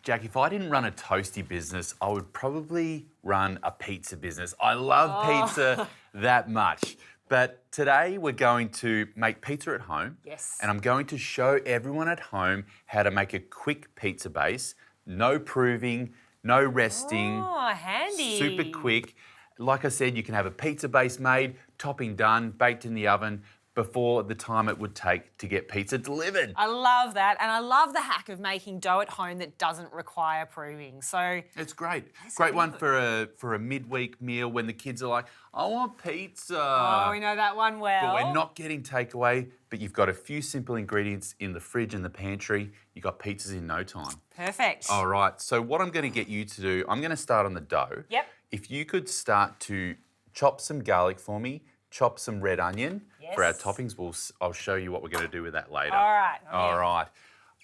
Jack, if I didn't run a toasty business, I would probably run a pizza business. I love pizza that much. But today we're going to make pizza at home. Yes. And I'm going to show everyone at home how to make a quick pizza base. No proving, no resting. Oh, handy. Super quick. Like I said, you can have a pizza base made, topping done, baked in the oven before the time it would take to get pizza delivered. I love that, and I love the hack of making dough at home that doesn't require proving. So It's great. Great one for a midweek meal when the kids are like, I want pizza. oh, we know that one well. But we're not getting takeaway, but you've got a few simple ingredients in the fridge and the pantry. You've got pizzas in no time. Perfect. All right, so what I'm going to get you to do, I'm going to start on the dough. Yep. If you could start to chop some garlic for me, chop some red onion for our Yes. toppings. I'll show you what we're going to do with that later. All right. All right.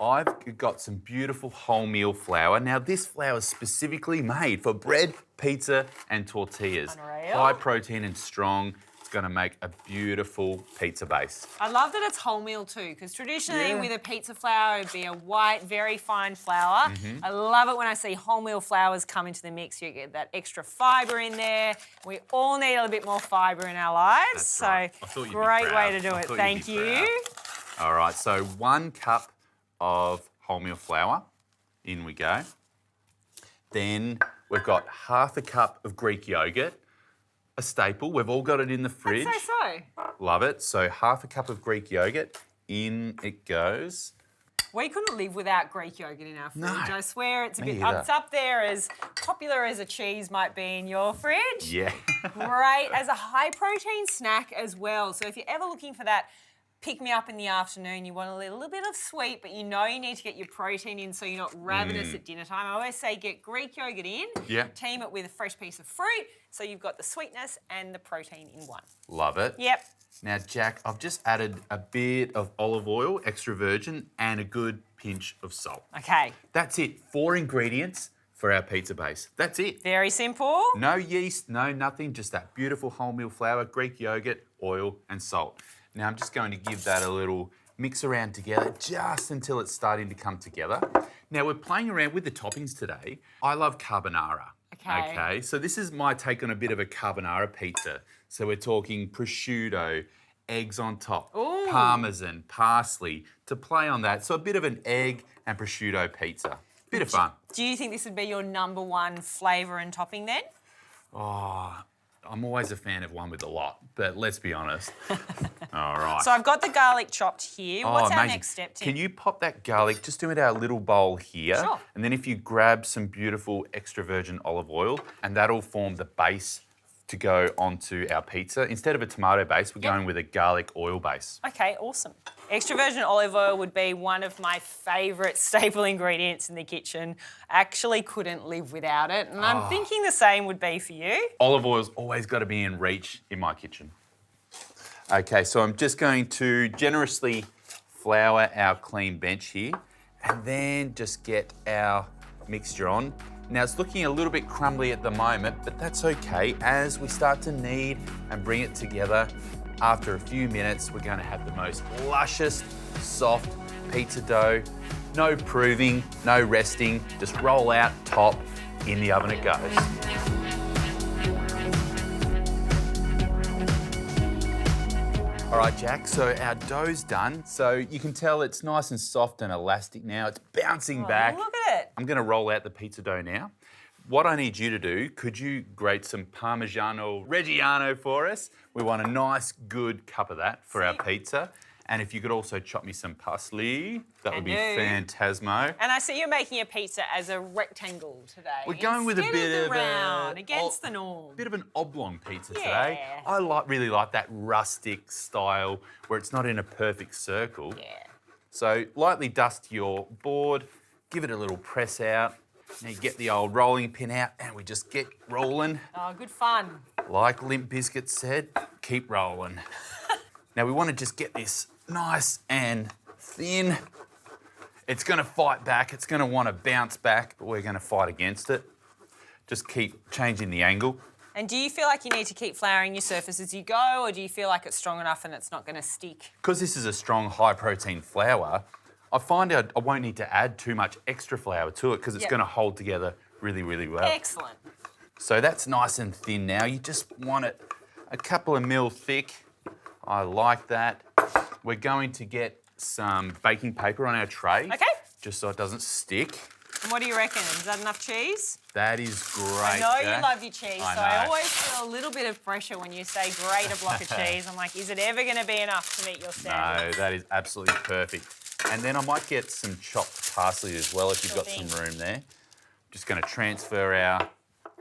I've got some beautiful wholemeal flour. Now, this flour is specifically made for bread, pizza, and tortillas. Unreal. High protein and strong. It's going to make a beautiful pizza base. I love that it's wholemeal too, because traditionally Yeah. with a pizza flour, it'd be a white, very fine flour. Mm-hmm. I love it when I see wholemeal flours come into the mix. You get that extra fibre in there. We all need a little bit more fibre in our lives. That's so right. I thought you'd be great proud. way to do I it. thought you'd Thank be you. proud. All right, so 1 cup of wholemeal flour. In we go. Then we've got half a cup of Greek yogurt, a staple. We've all got it in the fridge. I'd say so. Love it. So half a cup of Greek yogurt. In it goes. We couldn't live without Greek yogurt in our fridge. No. I swear it's a Me bit. either. It's up there as popular as a cheese might be in your fridge. Yeah. Great as a high protein snack as well. So if you're ever looking for that pick me up in the afternoon, you want a little bit of sweet, but you know you need to get your protein in so you're not ravenous at dinner time. I always say get Greek yogurt in, Yeah. team it with a fresh piece of fruit, so you've got the sweetness and the protein in one. Love it. Yep. Now, Jack, I've just added a bit of olive oil, extra virgin, and a good pinch of salt. Okay. That's it. 4 ingredients for our pizza base. That's it. Very simple. No yeast, no nothing, just that beautiful wholemeal flour, Greek yogurt, oil, and salt. Now I'm just going to give that a little mix around together just until it's starting to come together. Now we're playing around with the toppings today. I love carbonara. Okay. So this is my take on a bit of a carbonara pizza. So we're talking prosciutto, eggs on top, Ooh. parmesan, parsley, to play on that. So a bit of an egg and prosciutto pizza. Bit of fun. Do you think this would be your number one flavour and topping then? Oh, I'm always a fan of one with a lot, but let's be honest. All right. So I've got the garlic chopped here. What's our amazing. next step, Tim? Can you pop that garlic just into our little bowl here? Sure. And then if you grab some beautiful extra virgin olive oil, and that'll form the base to go onto our pizza. Instead of a tomato base, we're going with a garlic oil base. Okay, awesome. Extra virgin olive oil would be one of my favourite staple ingredients in the kitchen. Actually couldn't live without it. And I'm thinking the same would be for you. Olive oil's always got to be in reach in my kitchen. Okay, so I'm just going to generously flour our clean bench here and then just get our mixture on. Now it's looking a little bit crumbly at the moment, but that's okay. As we start to knead and bring it together, after a few minutes, we're going to have the most luscious, soft pizza dough. No proving, no resting, just roll out, top, in the oven it goes. All right, Jack, so our dough's done. So you can tell it's nice and soft and elastic now. It's bouncing back. Look at it. I'm gonna roll out the pizza dough now. What I need you to do, could you grate some Parmigiano Reggiano for us? We want a nice, good cup of that for our pizza. And if you could also chop me some parsley, that would be Can do. fantasmo. And I see you're making a pizza as a rectangle today. We're going with a instead bit the of round, a against the norm. bit of an oblong pizza Yeah. today. I really like that rustic style where it's not in a perfect circle. Yeah. So lightly dust your board, give it a little press out. Now you get the old rolling pin out and we just get rolling. Oh, good fun. Like Limp Bizkit said, keep rolling. Now we want to just get this nice and thin. It's going to fight back. It's going to want to bounce back, but we're going to fight against it. Just keep changing the angle. And do you feel like you need to keep flouring your surface as you go, or do you feel like it's strong enough and it's not going to stick? Because this is a strong, high-protein flour, I find I won't need to add too much extra flour to it because it's Yep. going to hold together really, really well. Excellent. So that's nice and thin now. You just want it a couple of mil thick. I like that. We're going to get some baking paper on our tray. Okay. Just so it doesn't stick. And what do you reckon? Is that enough cheese? That is great. I know Jack. you love your cheese, I so I know. always feel a little bit of pressure when you say grate a block of cheese. I'm like, is it ever going to be enough to meet your No, standards? that is absolutely perfect. And then I might get some chopped parsley as well if you've Sure got some thing. room there. Just going to transfer our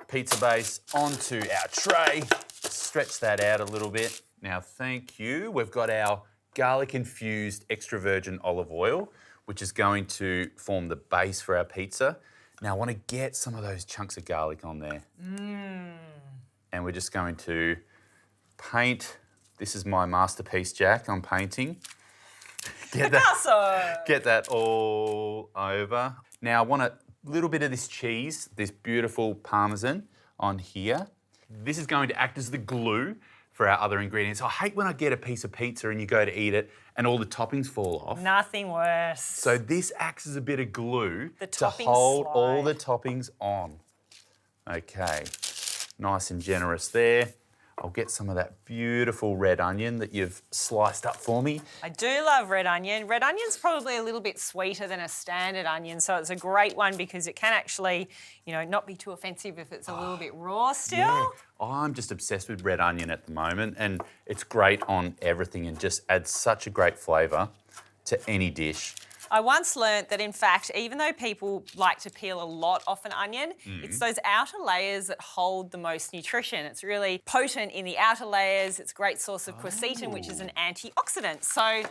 pizza base onto our tray. Stretch that out a little bit. Now, thank you. We've got our garlic infused extra virgin olive oil, which is going to form the base for our pizza. Now I want to get some of those chunks of garlic on there. And we're just going to paint. This is my masterpiece, Jack, I'm painting. Get that, Picasso! get that all over. Now I want a little bit of this cheese, this beautiful Parmesan on here. This is going to act as the glue for our other ingredients. I hate when I get a piece of pizza and you go to eat it and all the toppings fall off. Nothing worse. So this acts as a bit of glue The to toppings hold all slide. the toppings on. Okay, nice and generous there. I'll get some of that beautiful red onion that you've sliced up for me. I do love red onion. Red onion's probably a little bit sweeter than a standard onion, so it's a great one because it can actually, not be too offensive if it's a little bit raw still. Yeah. I'm just obsessed with red onion at the moment, and it's great on everything and just adds such a great flavour to any dish. I once learnt that, in fact, even though people like to peel a lot off an onion, it's those outer layers that hold the most nutrition. It's really potent in the outer layers. It's a great source of quercetin, which is an antioxidant. So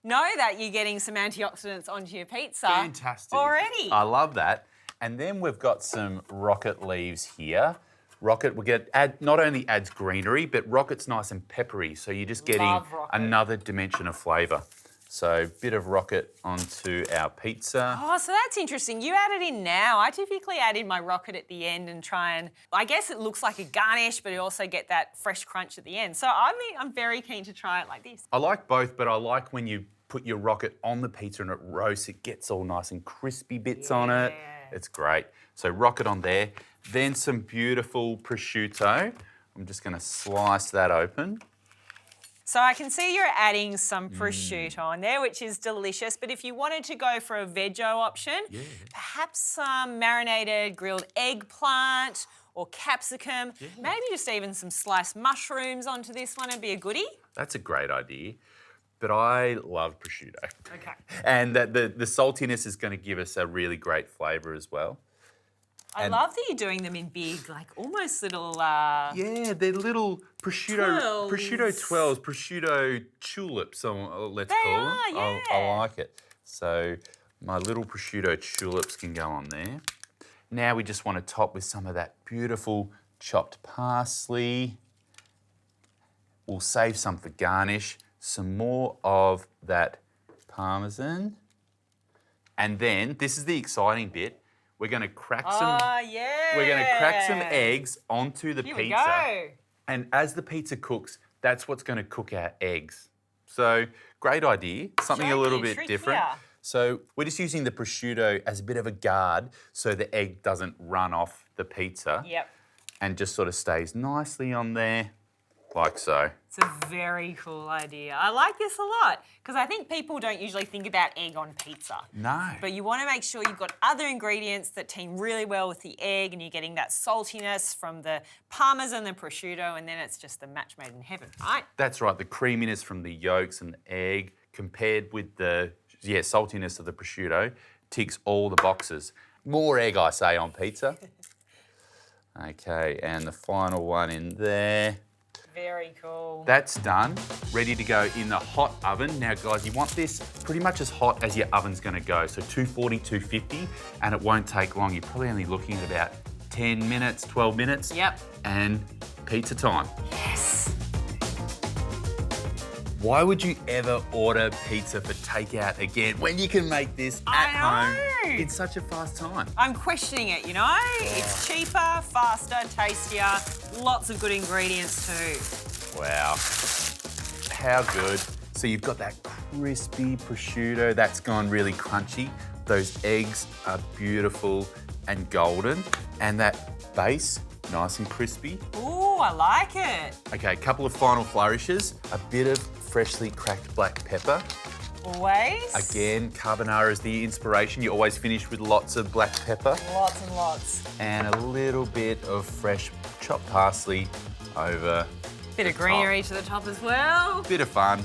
know that you're getting some antioxidants onto your pizza Fantastic. already. I love that. And then we've got some rocket leaves here. Rocket not only adds greenery, but rocket's nice and peppery, so you're just getting Love rocket. another dimension of flavour. So bit of rocket onto our pizza. Oh, so that's interesting. You add it in now. I typically add in my rocket at the end and try and, I guess it looks like a garnish, but you also get that fresh crunch at the end. So I'm very keen to try it like this. I like both, but I like when you put your rocket on the pizza and it roasts, it gets all nice and crispy bits on it. Yeah. It's great. So rocket on there. Then some beautiful prosciutto. I'm just going to slice that open. So I can see you're adding some prosciutto on there, which is delicious. But if you wanted to go for a veggie option, perhaps some marinated grilled eggplant or capsicum, maybe just even some sliced mushrooms onto this one would be a goodie. That's a great idea. But I love prosciutto. Okay. And that the saltiness is going to give us a really great flavour as well. I love that you're doing them in big, like almost little. Yeah, they're little prosciutto Twirls. twirls, prosciutto tulips, let's They call them. are, yeah. I like it. So my little prosciutto tulips can go on there. Now we just want to top with some of that beautiful chopped parsley. We'll save some for garnish. Some more of that Parmesan. And then, this is the exciting bit, we're going to crack some... Yeah. We're going to crack some eggs onto the Here pizza. we go. And as the pizza cooks, that's what's going to cook our eggs. So, great idea. Something a Showing little you bit trick different. here. So, we're just using the prosciutto as a bit of a guard so the egg doesn't run off the pizza. Yep. And just sort of stays nicely on there, like so. It's a very cool idea. I like this a lot because I think people don't usually think about egg on pizza. No. But you want to make sure you've got other ingredients that team really well with the egg and you're getting that saltiness from the Parmesan, the prosciutto, and then it's just the match made in heaven, right? That's right, the creaminess from the yolks and the egg compared with the saltiness of the prosciutto ticks all the boxes. More egg, I say, on pizza. Okay, and the final one in there. Very cool. That's done, ready to go in the hot oven. Now guys, you want this pretty much as hot as your oven's gonna go. So 240, 250, and it won't take long. You're probably only looking at about 10 minutes, 12 minutes. Yep. And pizza time. Yes. Why would you ever order pizza for takeout again when you can make this at I home know. in such a fast time? I'm questioning it, It's cheaper, faster, tastier, lots of good ingredients too. Wow. How good. So you've got that crispy prosciutto. That's gone really crunchy. Those eggs are beautiful and golden. And that base, nice and crispy. Ooh, I like it. Okay, a couple of final flourishes. A bit of freshly cracked black pepper. Always. Again, carbonara is the inspiration. You always finish with lots of black pepper. Lots and lots. And a little bit of fresh chopped parsley over. Bit of greenery to the top as well. Bit of fun.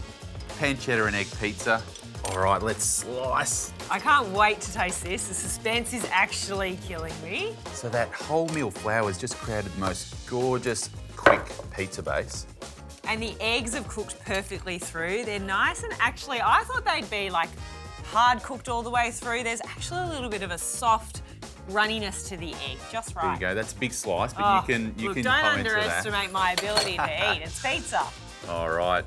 Pancetta and egg pizza. All right, let's slice. I can't wait to taste this. The suspense is actually killing me. So that wholemeal flour has just created the most gorgeous, quick pizza base. And the eggs have cooked perfectly through. They're nice and actually, I thought they'd be like hard cooked all the way through. There's actually a little bit of a soft runniness to the egg, just right. There you go. That's a big slice, but you can Look, comment don't to that. underestimate my ability to eat. It's pizza. All right,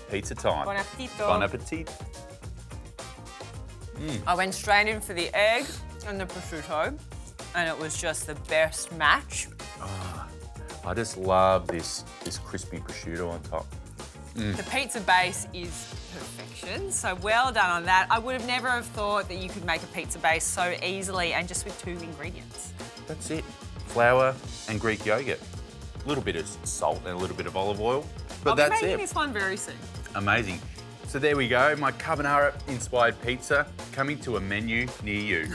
pizza time. Bon appetito. Bon appetit. I went straight in for the egg and the prosciutto, and it was just the best match. I just love this crispy prosciutto on top. The pizza base is perfection, so well done on that. I would have never have thought that you could make a pizza base so easily and just with 2 ingredients. That's it. Flour and Greek yogurt. A little bit of salt and a little bit of olive oil, but I'll be that's making it. this one very soon. Amazing. So there we go, my carbonara-inspired pizza coming to a menu near you.